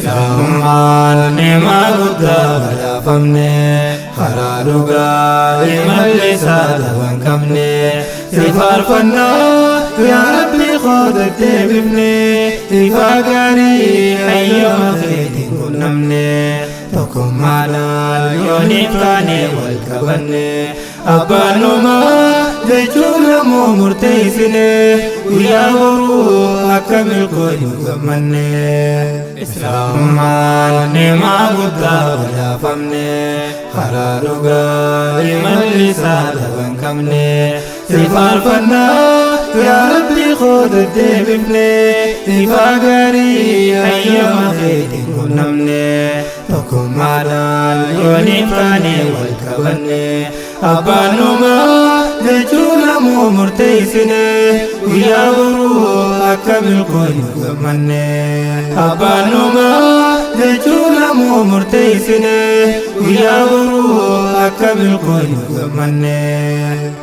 Islaamummaan ni'maa guddaa badhaafamne karaa dhugaa imallisaa dhaban qabne si faarfannaa yaa Rabbi qoodatti deebifne ifaa gaarii hayyama keetiin qunnamne tokkummaadhaan yooniif kaane wal qabanne abbaanumaa jechuun lamoo murteessine guyyaa boruu akka milkoonu gammanne Islaamummaan ni'maa guddaa badhaafamne karaa dhugaa imallisaa dhaban qabne si faarfannaa yaa Rabbi qoodatti deebifne ifaa gaarii hayyama keetiin qunnamne tokkummaadhaan yooniif kaane wal qabanne abbaanumaa jechuun lamoo murteessine guyyaa boruu akka milkoonu gammanne abbaanumaa jechuun lamoo murteessine guyyaa boruu akka milkoonu gammanne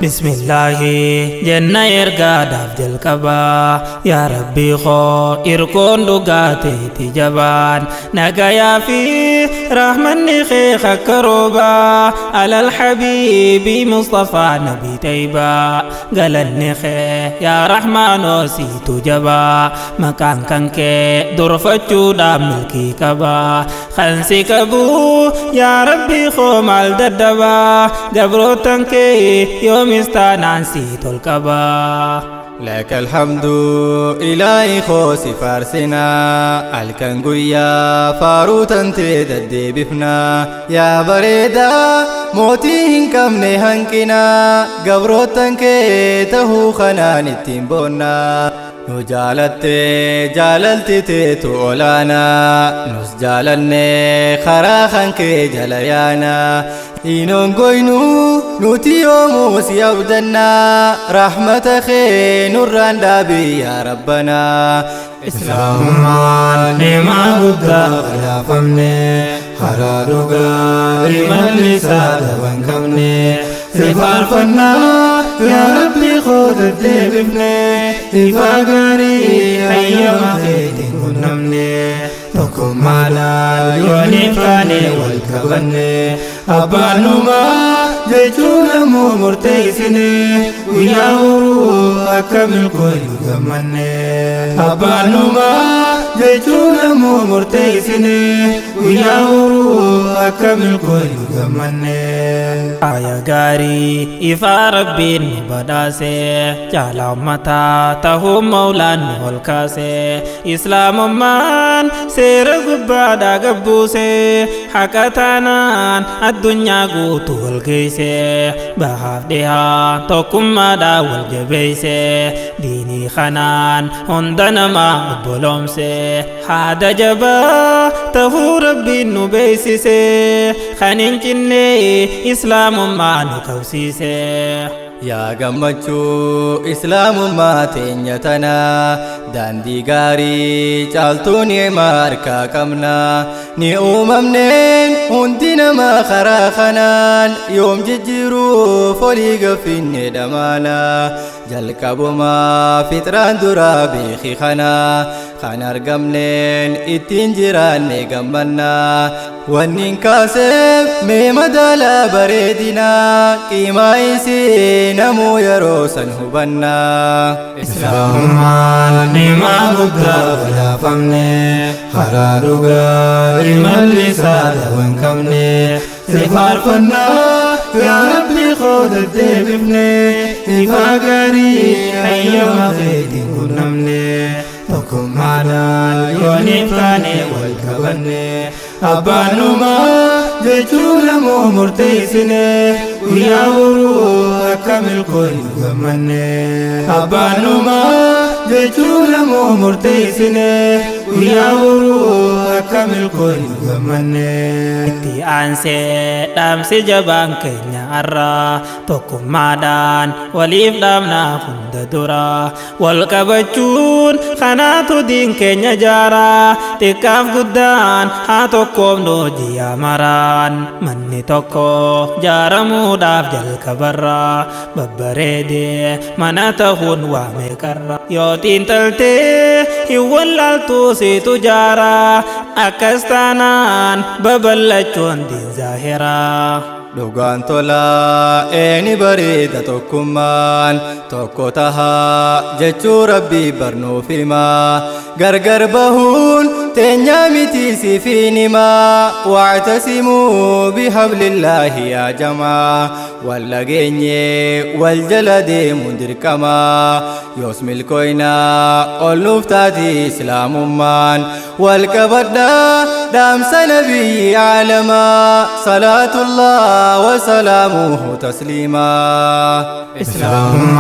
bismillaahi jenna ergaadhaaf jalqabaa yaa Rabbii koo irkoon dhugaateeti jabaan nagayaa fi rahmanni kee akka roobaa alal habiibi Mustafaa nabii tayyibaa galanni kee yaa Rahmaanoo siitu jabaa maqaan kan kee durfachuudhaan milkii qabaa kan si qabu yaa Rabbii koo maal daddabaa gabrootan kee yoomis taanaan sii tol qabaa لك الحمد إلهي خوسي فارسنا الكن قويا فاروتا تددي بفنا يا بريدا موتيهن كم نهنكنا قبروتا كيته خنان التنبونا نجالت جاللت تتولانا نس جالني خراخن كي جليانا إنون قوينو نوتي يوموس يبدنا رحمة خي نوران دابي يا ربنا Islaamummaan ni'maa guddaa badhaafamne karaa dhugaa imallisaa dhaban qabne si faarfannaa yaa Rabbi qoodatti deebifne ifaa gaarii hayyama keetiin qunnamne tokkummaadhaan yooniif kaane wal qabanne abbaanumaa jechuun lamoo murteessine guyyaa boruu akka milkoonu gammanne abbaanumaa jechuun lamoo murteessine guyyaa boruu akka milkoonu gammanne aya gaarii ifaa Rabbiin nu badhaase jaalaa ummataa ta'uu mawlaan nu ol kaase Islaamummaan seera gubbaadhaa gabbuuse haqa taanaan addunyaa guutuu wal geesse bahaaf dhihaa tokkummaadhaa wal jabeesse diinii kanaan hunda namaa obboloomse haada jabaa ta'uu Rabbiin nu beeksise kan hin cinne Islaamummaa nu qabsiise يا قمتشو إسلام ما تنيتنا داندي غاري چالتوني ماركا كمنا ني منين هندنا ما خراخنان يوم ججرو فولي قفين دمانا جلقبو ما فتران درا بيخي خنا خانار قمنين اتين جيران قمنا ونين كاسب ميمدالا بريدنا قيمة إيسي نمو يروسن هبنا Islaamummaan ni'maa guddaa badhaafamne karaa dhugaa imallisaa dhaban qabne si faarfannaa yaa Rabbi qoodatti deebifne ifaa gaarii hayyama keetiin qunnamne tokkummaadhaan yooniif kaane wal qabanne abbaanumaa jechuun lamoo murteessine guyyaa boruu akka milkoonu gammanne abbaanumaa jechuun lamoo murteessine guyyaa boruu akka milkoonu gammanne. Itti aansee dhaamsi jabaan keenya har'a tokkummaadhaan waliif dhaamnaa hunda dura wal qabachuun kanaatu diin keenya jaara xiqqaaf guddaan haa tokkoomnu ji'a maraan manni tokko jaaramuudhaaf jalqabarra babbareedee mana ta'uun waa meeqarra yoo xiinxaltee hin wallaaltuu siitu jaara akkas taanaan babal'achuun diin zaahiraa. Dhugaan tolaa eeni bareeda tokkummaan tokko tahaa jechuu rabbii barnuuf himaa gargar bahuun teenyaa miti sifiin himaa wa'tasimuu bihablillaahi yaa jamaa wal dhageenye wal jala deemuun dirqamaa yoos milkooynaa ol nuuf taati islaamummaan wal qabadhaa dhaamsa nabiyyi caalamaa salaatullah وسلامه تسليما. إسلام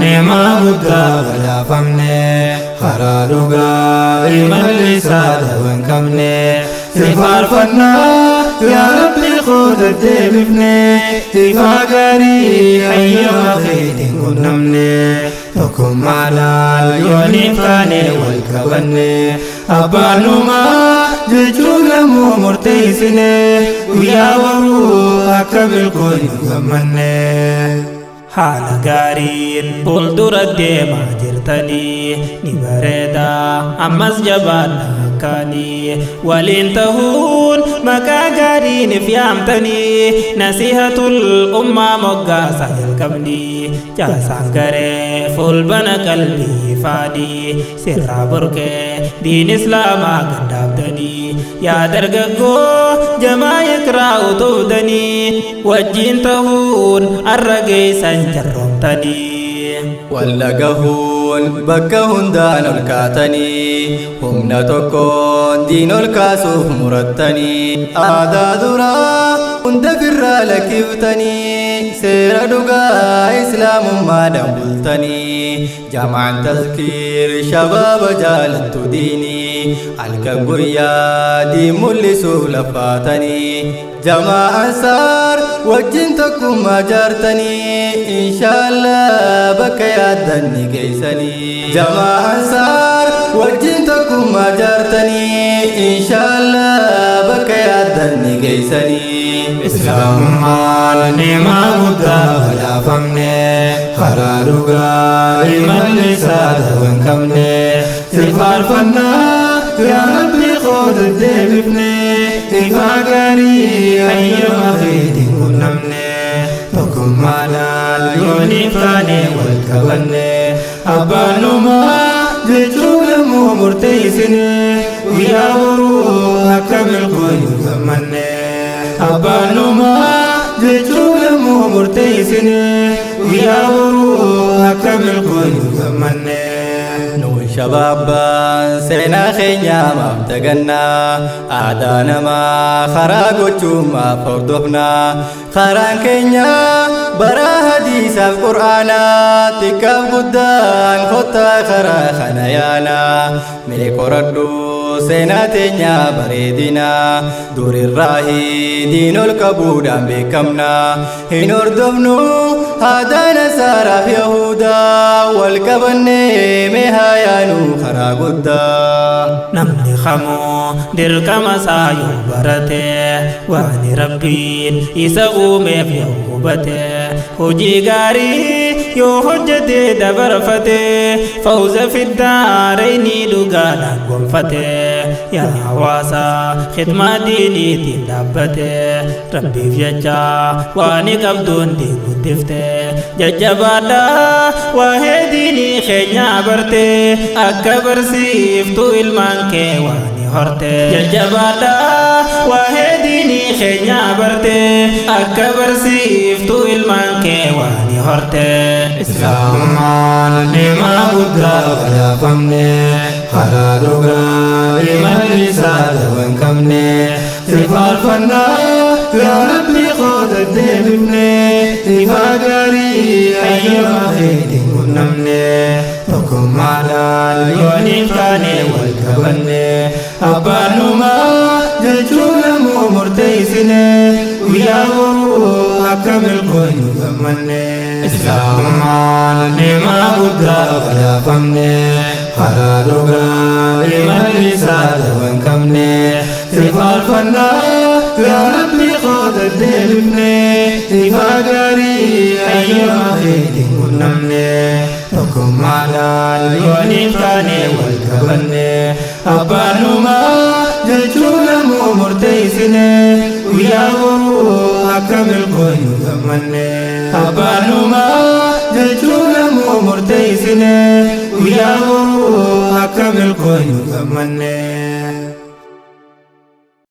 نعمة بدا ولا فمني خرالوغا إيمان لساد وانكمني سفار فنا يا ربي خود الدبفني تفاقري أيها خيد كنمني تكم على اليوني فاني والكبني أبانوما جيجون مو مرتيسني ويا ورو أكبر كل غمني. haala gaariin fuuldura deemaa jirtanii ni bareeda ammas jabaadha akkaanii waliin ta'uun maqaa gaariiniif yaamtanii nasihatul ummaa moggaasa jalqabnii jaasaan garee fuulbana qalbii faadii sirraa burqee diin islaamaa gaddaabdanii yaa dargaggoo jamaa ikraa utuudanii wajjiin ta'uun arra geessan wal dhagahuun bakka hundaan ol kaatanii humna tokkoon diin ol kaasuuf murattanii aadaa duraa hunda firraa lakkiftanii seera dhugaa islaamummaadhaan bultanii jamaan tazkiir shabaaba jaalattu diinii halkan guyyaa diin mul'isuuf lafaatanii jamaa ansaar wajjin tokkummaa jaartanii inshaallah bakka yaaddan ni geessanii jamaa ansaar wajjin tokkummaa jaartanii inshaallah bakka yaaddan ni geessanii. Islaamummaan ni'maa guddaa badhaafamne karaa dhugaa imalli isaa ta'uu hin qabne si faarfannaa yaa Rabbi qooda deebifne ifaa gaarii hayyama keetiin qunnamne tokkummaadhaan yooniif taane wal qabanne abbaanumaa jechuu lammuu murteessine guyyaa boruu akka milkoonu gammanne. Abbaanummaa jechuu lammuu murteessine guyyaa boruu akka milkoonu gammanne. Nuun shabaabaan seenaa keenyaa maaf dagannaa aadaa namaa karaa gochuun maaf hordofnaa karaan keenyaa baraa hadiisaaf qur'aanaa xiqqaaf guddaan kottaa karaa kana yaanaa mee qoradhu seenaa teenyaa bareedinaa durirraahi diin ol qabuudhaan beekamnaa hin hordofnu aadaa nasaaraaf yahudaa wal qabannee mee haa yaanu karaa guddaa. Namni kamuu dirqama isaa yoo barate waan rabbiin isa uumeef yoo hubate hojii gaarii yoo hojjete dabarfate fawza fiddaarayni dhugaadhaan gonfate yaa hawaasa khidmaa diiniitiin dhaabbate rabbiif jecha waan qabduun diin guddifte jajjabaadhaa waa'ee diinii keenyaa barte akka barsiiftu ilmaan kee waan horte jajjabaadhaa waa'ee diinii keenyaa barte akka barsiiftu ilmaan kee waan horte. Islaamummaan ni'maa guddaa badhaafamne karaa dhugaa imalli isaa ta'uu hin qabne si faarfannaa yaa Rabbi qooda deebifne ifaa gaarii hayyama keetiin qunnamne tokkummaadhaan yooniif taane wal qabanne abbaanuma jechuun ammoo murteessine guyyaa boruu akka milkoonu gammanne islaamummaan neemaa guddaa badhaafamne karaa dhugaa imalli isaa dhaban qabne si faarfannaa yaa Rabbi qooda deebifne ifaa gaarii ayyaama keetiin qunnamne tokkummaadhaan yooniif taane wal qabanne abbaanuma jechuun ammoo murteessine guyyaa boruu akka milkoonu gammanne abbaanuma jechuun ammoo murteessine guyyaa boruu akka milkoonu gammanne